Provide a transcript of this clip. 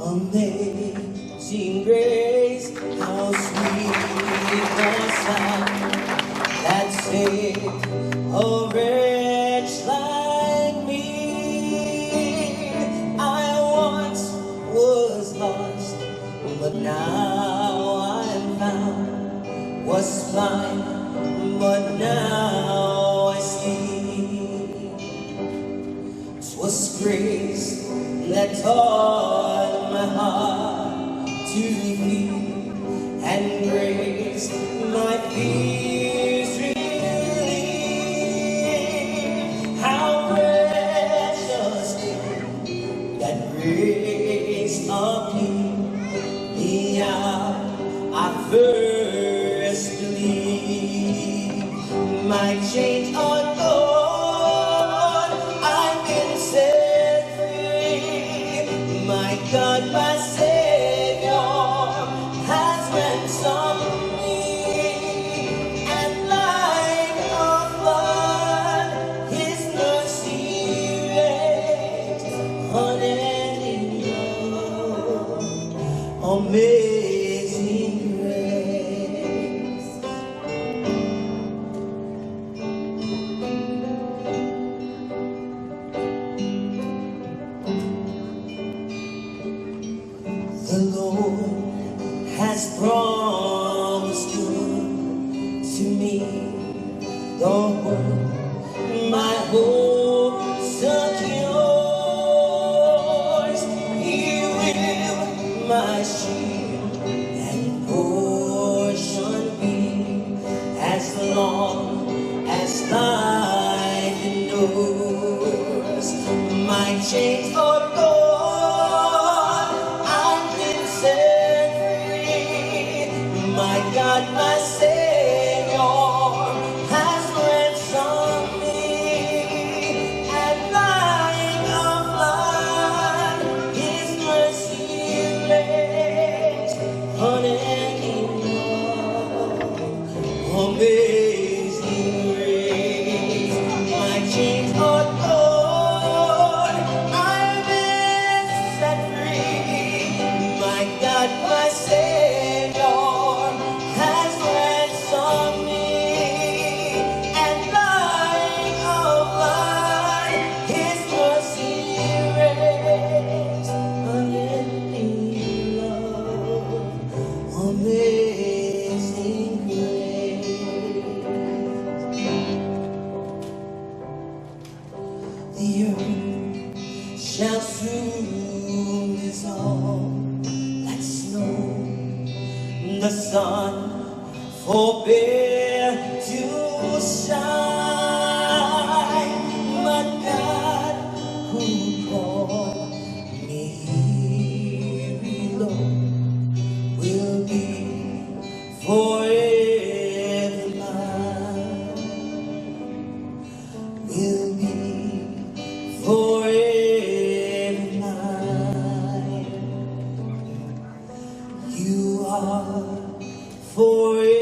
Amazing grace, how sweet the sound that saved a wretch like me. I once was lost, but now I'm found. Was blind, but now I see. 'Twas grace that taught my heart to feel, and grace my fears relieve. How precious that grace appeared the hour I first believed. My chains are gone, I've been set free. My God, my Savior, has ransomed me. And like a flood, His mercy reigns unending love. Amazing grace. The Lord has promised good to me, the world my hope secures. He will my shield and portion be, as long as life endures. My chains are gone, I've been set free. My God, my Savior, has ransomed me. And like a flood, His mercy reigns unending love. Amazing grace. My chains are gone, I've been set free. My God, my Savior, has ransomed me. And like a flood, His mercy reigns unending love. Amazing grace. The earth shall soon dissolve like snow. The sun forbear to shine. But God, who called me here below, will be forever mine. Will be forever mine. You are forever